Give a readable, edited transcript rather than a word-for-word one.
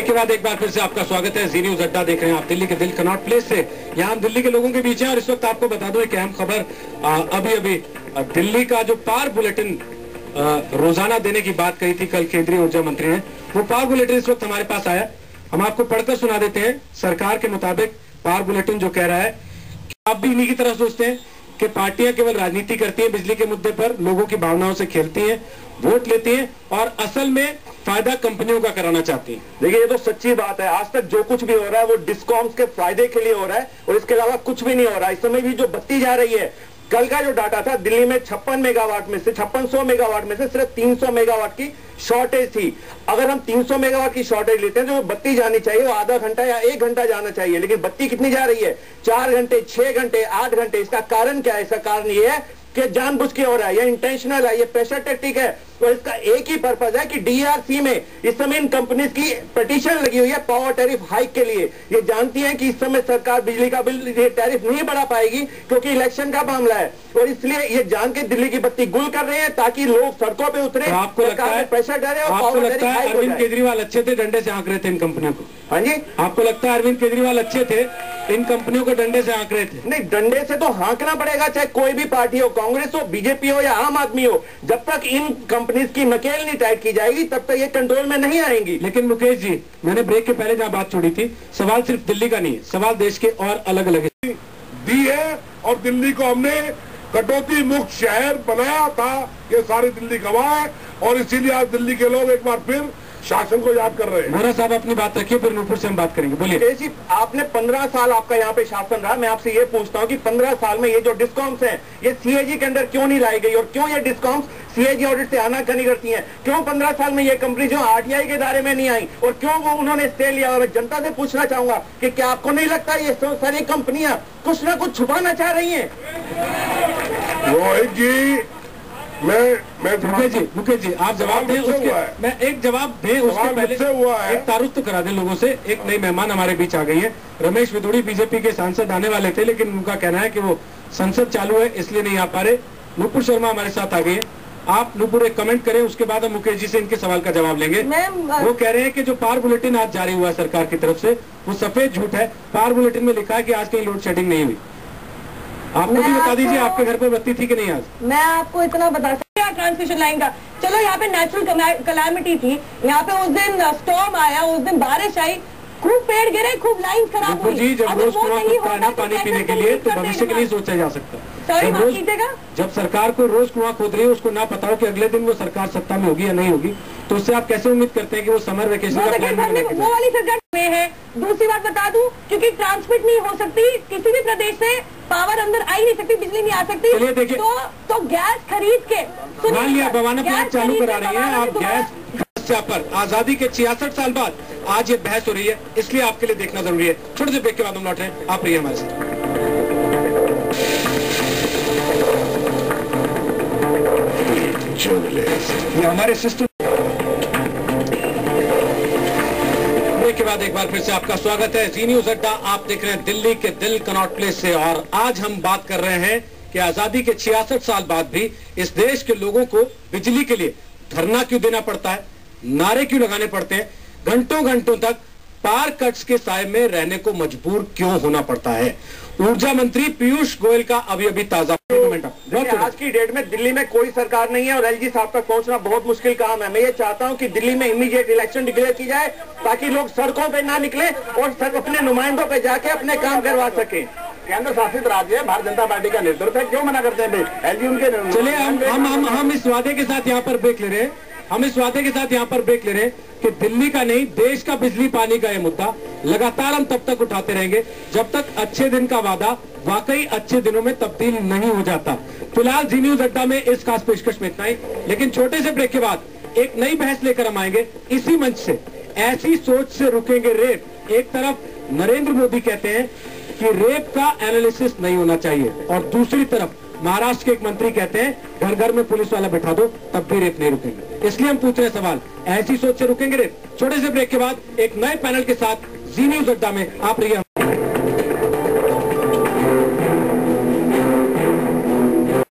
के बाद एक बार फिर से आपका स्वागत है। जी न्यूज अड्डा देख रहे हैं आप दिल्ली के दिल कनॉट प्लेस से। यहाँ दिल्ली के लोगों के बीच हैं और इस वक्त आपको बता दो एक अहम खबर। अभी दिल्ली का जो पावर बुलेटिन रोजाना देने की बात कही थी कल केंद्रीय ऊर्जा मंत्री ने, वो पावर बुलेटिन इस वक्त हमारे पास आया। हम आपको पढ़कर सुना देते हैं। सरकार के मुताबिक पावर बुलेटिन जो कह रहा है कि आप भी इन्हीं की तरह सोचते हैं कि पार्टियां केवल राजनीति करती हैं, बिजली के मुद्दे पर लोगों की भावनाओं से खेलती हैं, वोट लेती हैं और असल में फायदा कंपनियों का कराना चाहती हैं। देखिए, ये तो सच्ची बात है। आज तक जो कुछ भी हो रहा है वो डिस्कॉम्स के फायदे के लिए हो रहा है और इसके अलावा कुछ भी नहीं हो रहा है। इस समय भी जो बत्ती जा रही है, कल का जो डाटा था, दिल्ली में 56 मेगावाट में से 5600 मेगावाट में से सिर्फ 300 मेगावाट की शॉर्टेज थी। अगर हम 300 मेगावाट की शॉर्टेज लेते हैं तो बत्ती जानी चाहिए वो आधा घंटा या 1 घंटा जाना चाहिए, लेकिन बत्ती कितनी जा रही है? 4 घंटे, 6 घंटे, 8 घंटे। इसका कारण क्या है? इसका कारण ये है कि जानबूझ के हो रहा है, ये इंटेंशनल है, ये प्रेशर टैक्टिक है। और इसका एक ही पर्पज है कि डीआरसी में इस समय इन कंपनीज की पिटीशन लगी हुई है पावर टैरिफ हाइक के लिए। ये जानती हैं कि इस समय सरकार बिजली का बिल ये टैरिफ नहीं बढ़ा पाएगी क्योंकि इलेक्शन का मामला है, और इसलिए ये जान के दिल्ली की बत्ती गुल कर रहे हैं ताकि लोग सड़कों पे उतरे। आपको लगता है प्रेशर डाले और आपको लगता है अरविंद केजरीवाल अच्छे थे, डंडे से आंक रहे थे इन कंपनियों को? हाँ जी, आपको लगता है अरविंद केजरीवाल अच्छे थे, इन कंपनियों को डंडे से आंक रहे थे? नहीं, डंडे से तो हाँकना पड़ेगा, चाहे कोई भी पार्टी हो, कांग्रेस हो, बीजेपी हो या आम आदमी हो। जब तक इन कंपनीज की नकेल नहीं टाइट की जाएगी तब तक ये कंट्रोल में नहीं आएंगी। लेकिन मुकेश जी, मैंने ब्रेक के पहले जहां बात छोड़ी थी, सवाल सिर्फ दिल्ली का नहीं है, सवाल देश के और अलग अलग दी है। और दिल्ली को हमने कटौती मुक्त शहर बनाया था, ये सारी दिल्ली गवाह है और इसीलिए आज दिल्ली के लोग एक बार फिर शासन को याद कर रहे हैं। मोरा साहब अपनी बात रखिए, फिर नूपुर से हम बात करेंगे। बोलिए जी, आपने 15 साल आपका यहाँ पे शासन रहा, मैं आपसे ये पूछता हूँ कि 15 साल में ये जो डिस्कॉम्स हैं ये सीएजी के अंदर क्यों नहीं लाई गई और क्यों ये डिस्कॉम्स सीएजी ऑडिट से आना नहीं करती हैं? क्यों 15 साल में ये कंपनी जो आरटीआई के दायरे में नहीं आई और क्यों वो उन्होंने स्टे लिया? मैं जनता से पूछना चाहूंगा कि क्या आपको नहीं लगता ये सारी कंपनियां कुछ ना कुछ छुपाना चाह रही हैं? रोहित जी, मुकेश जी आप जवाब दें उसके, मैं एक जवाब दें उसके पहले एक तारुफ तो करा दें लोगों से। एक नई मेहमान हमारे बीच आ गई है, रमेश विदुड़ी, बीजेपी के सांसद आने वाले थे लेकिन उनका कहना है कि वो संसद चालू है इसलिए नहीं आ पा रहे। नूपुर शर्मा हमारे साथ आ गई है। आप नूपुर एक कमेंट करें, उसके बाद हम मुकेश जी से इनके सवाल का जवाब लेंगे। वो कह रहे हैं कि जो पावर बुलेटिन आज जारी हुआ है सरकार की तरफ से वो सफेद झूठ है। पावर बुलेटिन में लिखा है कि आज कहीं लोड शेडिंग नहीं हुई। आपको भी बता दीजिए, आपके घर पर बत्ती थी कि नहीं आज? मैं आपको इतना बता सकती हूँ ट्रांसमिशन लाइन का। चलो, यहाँ पे नेचुरल कलामिटी थी, यहाँ पे उस दिन स्टॉर्म आया, उस दिन बारिश आई, खूब पेड़ गिरे, खूब लाइन खराब हुई। जी, जब रोज कुआं खुदता है ना पानी पीने के लिए तो भविष्य के लिए सोचा जा सकता है। जब सरकार को रोज कुआं खोद रही है, उसको ना पता हो कि अगले दिन वो सरकार सत्ता में होगी या नहीं होगी, तो उससे आप कैसे उम्मीद करते हैं कि वो समर वेकेशन का प्लान वो वाली सरकार में है? दूसरी बात बता दूं, क्योंकि ट्रांसमिट नहीं हो सकती, किसी भी प्रदेश से पावर अंदर आ ही नहीं सकती, बिजली नहीं आ सकती। चलिए देखिए, तो गैस खरीद के मान लिया बवाना प्लांट चालू करा रही है आप गैस पर। आजादी के 66 साल बाद आज ये बहस हो रही है, इसलिए आपके लिए देखना जरूरी है। छोटे से ब्रेक के बाद हम लौट रहे हैं, आप रहिए हमारे साथ। ये हमारे सिस्टम के बाद एक बार फिर से आपका स्वागत है। जी न्यूज अड्डा आप देख रहे हैं दिल्ली के दिल कनॉट प्लेस से, और आज हम बात कर रहे हैं कि आजादी के 66 साल बाद भी इस देश के लोगों को बिजली के लिए धरना क्यों देना पड़ता है, नारे क्यों लगाने पड़ते हैं, घंटों घंटों तक पावर कट्स के साए में रहने को मजबूर क्यों होना पड़ता है। ऊर्जा मंत्री पीयूष गोयल का अभी ताजा कमेंट। आज की डेट में दिल्ली में कोई सरकार नहीं है और एलजी साहब तक पहुंचना बहुत मुश्किल काम है। मैं ये चाहता हूं कि दिल्ली में इमीडिएट इलेक्शन डिक्लेयर की जाए ताकि लोग सड़कों पे ना निकले और अपने नुमाइंदों पे जाके अपने काम करवा सके। केंद्र शासित राज्य है, भारतीय जनता पार्टी का नेतृत्व है, क्यों मना करते हैं एलजी उनके? चलिए हम इस वादे के साथ यहाँ पर ब्रेक ले रहे हैं, कि दिल्ली का नहीं देश का बिजली पानी का ये मुद्दा लगातार हम तब तक उठाते रहेंगे जब तक अच्छे दिन का वादा वाकई अच्छे दिनों में तब्दील नहीं हो जाता। फिलहाल जी न्यूज अड्डा में इस खास पेशकश में इतना ही, लेकिन छोटे से ब्रेक के बाद एक नई बहस लेकर हम आएंगे इसी मंच से। ऐसी सोच से रुकेंगे रेप। एक तरफ नरेंद्र मोदी कहते हैं कि रेप का एनालिसिस नहीं होना चाहिए और दूसरी तरफ महाराष्ट्र के एक मंत्री कहते हैं घर घर में पुलिस वाला बैठा दो तब भी रेप नहीं रुकेंगे। इसलिए हम पूछ रहे हैं सवाल, ऐसी सोच से रुकेंगे रेप? छोटे से ब्रेक के बाद एक नए पैनल के साथ जी न्यूज अड्डा में आप रहिए।